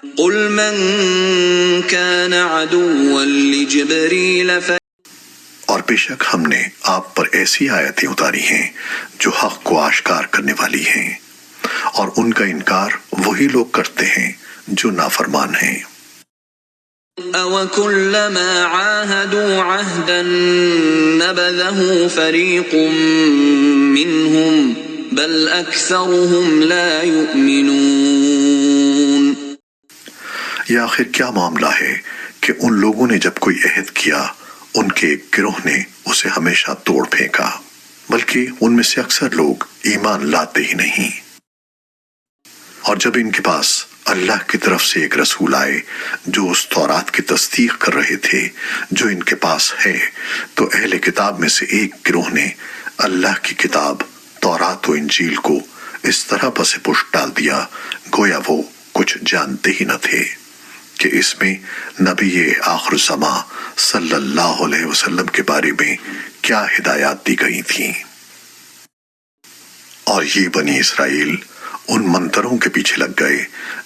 قل من كان عدوا لجبريل اور بے شک ہم نے آپ پر ایسی آیتیں اتاری ہیں جو حق کو آشکار کرنے والی ہیں، اور ان کا انکار وہی لوگ کرتے ہیں جو نافرمان ہیں۔ أَوَكُلَّمَا عَاهَدُوا عَهْدًا نَبَذَهُ فَرِيقٌ مِّنْهُمْ بَلْ أَكْثَرُهُمْ لَا يُؤْمِنُونَ۔ یا آخر کیا معاملہ ہے کہ ان لوگوں نے جب کوئی عہد کیا ان کے ایک گروہ نے اسے ہمیشہ توڑ پھینکا، بلکہ ان میں سے اکثر لوگ ایمان لاتے ہی نہیں۔ اور جب ان کے پاس اللہ کی طرف سے ایک رسول آئے جو اس تورات کی تصدیق کر رہے تھے جو ان کے پاس ہے، تو اہل کتاب میں سے ایک گروہ نے اللہ کی کتاب تورات و انجیل کو اس طرح پس پشت ڈال دیا گویا وہ کچھ جانتے ہی نہ تھے کہ اس میں نبی آخر الزماں صلی اللہ علیہ وسلم کے بارے میں کیا ہدایات دی گئی تھیں۔ اور یہ بنی اسرائیل ان منتروں کے پیچھے لگ گئے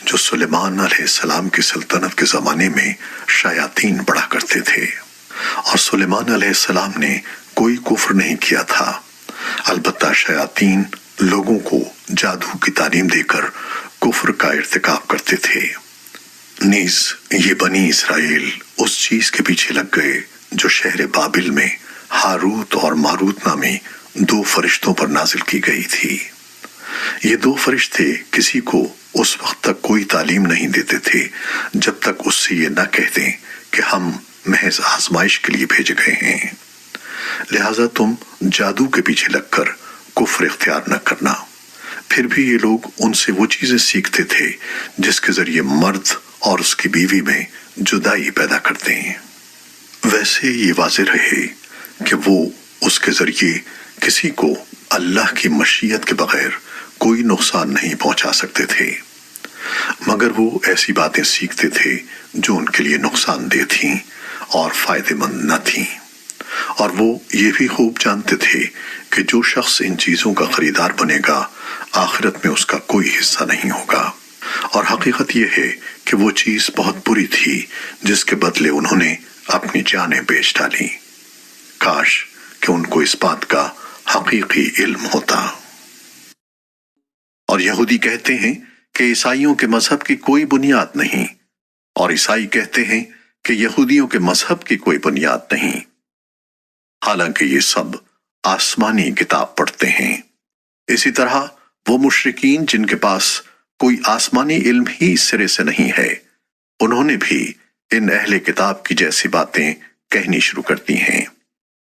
جو سلیمان علیہ السلام کی سلطنت کے زمانے میں شیاطین پڑھا کرتے تھے، اور سلیمان علیہ السلام نے کوئی کفر نہیں کیا تھا، البتہ شیاطین لوگوں کو جادو کی تعلیم دے کر کفر کا ارتکاب کرتے تھے۔ نیز یہ بنی اسرائیل اس چیز کے پیچھے لگ گئے جو شہر بابل میں ہاروت اور ماروت نامی دو فرشتوں پر نازل کی گئی تھی۔ یہ دو فرشتے کسی کو اس وقت تک کوئی تعلیم نہیں دیتے تھے جب تک اس سے یہ نہ کہہ دیں کہ ہم محض آزمائش کے لیے بھیجے گئے ہیں، لہٰذا تم جادو کے پیچھے لگ کر کفر اختیار نہ کرنا۔ پھر بھی یہ لوگ ان سے وہ چیزیں سیکھتے تھے جس کے ذریعے مرد اور اس کی بیوی میں جدائی پیدا کرتے ہیں۔ ویسے یہ واضح رہے کہ وہ اس کے ذریعے کسی کو اللہ کی مشیت کے بغیر کوئی نقصان نہیں پہنچا سکتے تھے، مگر وہ ایسی باتیں سیکھتے تھے جو ان کے لیے نقصان دہ تھیں اور فائدہ مند نہ تھیں، اور وہ یہ بھی خوب جانتے تھے کہ جو شخص ان چیزوں کا خریدار بنے گا آخرت میں اس کا کوئی حصہ نہیں ہوگا، اور حقیقت یہ ہے کہ وہ چیز بہت بری تھی جس کے بدلے انہوں نے اپنی جانیں بیچ ڈالیں۔ کاش کہ ان کو اس بات کا حقیقی علم ہوتا۔ اور یہودی کہتے ہیں کہ عیسائیوں کے مذہب کی کوئی بنیاد نہیں، اور عیسائی کہتے ہیں کہ یہودیوں کے مذہب کی کوئی بنیاد نہیں، حالانکہ یہ سب آسمانی کتاب پڑھتے ہیں۔ اسی طرح وہ مشرکین جن کے پاس کوئی آسمانی علم ہی سرے سے نہیں ہے، انہوں نے بھی ان اہل کتاب کی جیسی باتیں کہنی شروع کر دی ہیں۔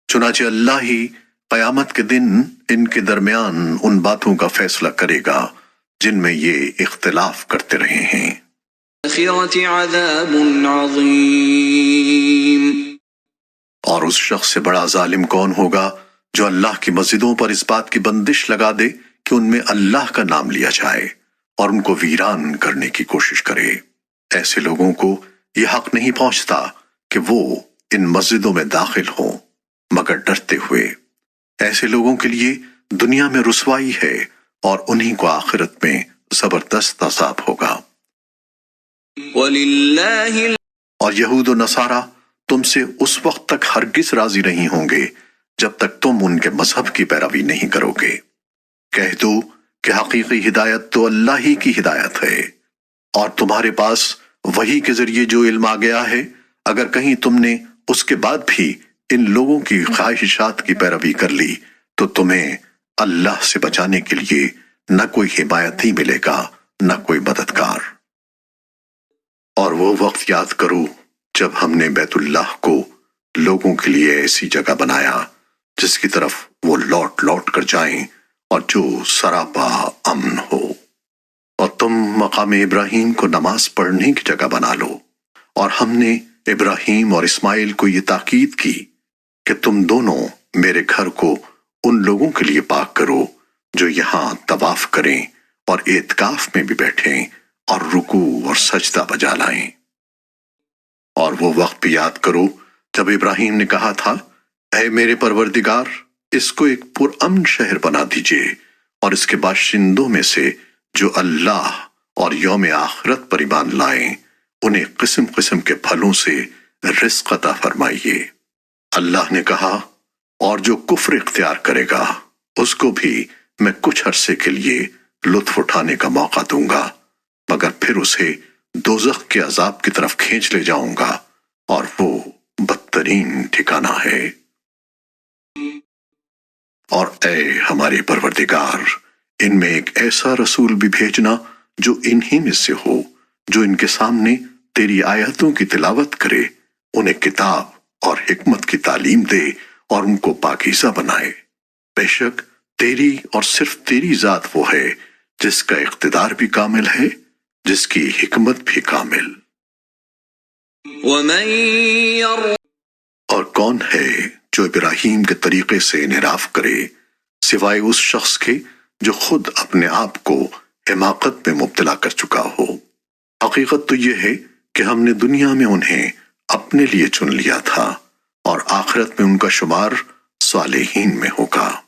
چنانچہ اللہ ہی قیامت کے دن ان کے درمیان ان باتوں کا فیصلہ کرے گا جن میں یہ اختلاف کرتے رہے ہیں۔ الآخرة عذاب عظیم۔ اور اس شخص سے بڑا ظالم کون ہوگا جو اللہ کی مسجدوں پر اس بات کی بندش لگا دے کہ ان میں اللہ کا نام لیا جائے اور ان کو ویران کرنے کی کوشش کرے۔ ایسے لوگوں کو یہ حق نہیں پہنچتا کہ وہ ان مسجدوں میں داخل ہوں مگر ڈرتے ہوئے۔ ایسے لوگوں کے لیے دنیا میں رسوائی ہے اور انہی کو آخرت میں زبردست عذاب ہوگا۔ وَلِلَّهِ اور یہود و نصارہ تم سے اس وقت تک ہرگز راضی نہیں ہوں گے جب تک تم ان کے مذہب کی پیروی نہیں کرو گے۔ کہہ دو کہ حقیقی ہدایت تو اللہ ہی کی ہدایت ہے، اور تمہارے پاس وحی کے ذریعے جو علم آ گیا ہے، اگر کہیں تم نے اس کے بعد بھی ان لوگوں کی خواہشات کی پیروی کر لی تو تمہیں اللہ سے بچانے کے لیے نہ کوئی حمایتی ملے گا نہ کوئی مددگار۔ اور وہ وقت یاد کرو جب ہم نے بیت اللہ کو لوگوں کے لیے ایسی جگہ بنایا جس کی طرف وہ لوٹ لوٹ کر جائیں اور جو سراپا امن ہو، اور تم مقام ابراہیم کو نماز پڑھنے کی جگہ بنا لو، اور ہم نے ابراہیم اور اسماعیل کو یہ تاکید کی کہ تم دونوں میرے گھر کو ان لوگوں کے لیے پاک کرو جو یہاں طواف کریں اور اعتکاف میں بھی بیٹھیں اور رکوع اور سجدہ بجا لائیں۔ اور وہ وقت بھی یاد کرو جب ابراہیم نے کہا تھا، اے میرے پروردگار، اس کو ایک پرامن شہر بنا دیجئے اور اس کے باشندوں میں سے جو اللہ اور یوم آخرت پر ایمان لائیں انہیں قسم قسم کے پھلوں سے رزق عطا فرمائیے۔ اللہ نے کہا اور جو کفر اختیار کرے گا اس کو بھی میں کچھ عرصے کے لیے لطف اٹھانے کا موقع دوں گا، مگر پھر اسے دوزخ کے عذاب کی طرف کھینچ لے جاؤں گا اور وہ بدترین ٹھکانہ ہے۔ اور اے ہمارے پروردگار، ان میں ایک ایسا رسول بھی بھیجنا جو انہی میں سے ہو، جو ان کے سامنے تیری آیتوں کی تلاوت کرے، انہیں کتاب اور حکمت کی تعلیم دے اور ان کو پاکیزہ بنائے۔ بے شک تیری اور صرف تیری ذات وہ ہے جس کا اقتدار بھی کامل ہے، جس کی حکمت بھی کامل۔ ومن اور کون ہے جو ابراہیم کے طریقے سے انحراف کرے سوائے اس شخص کے جو خود اپنے آپ کو حماقت میں مبتلا کر چکا ہو؟ حقیقت تو یہ ہے کہ ہم نے دنیا میں انہیں اپنے لیے چن لیا تھا اور آخرت میں ان کا شمار صالحین میں ہوگا۔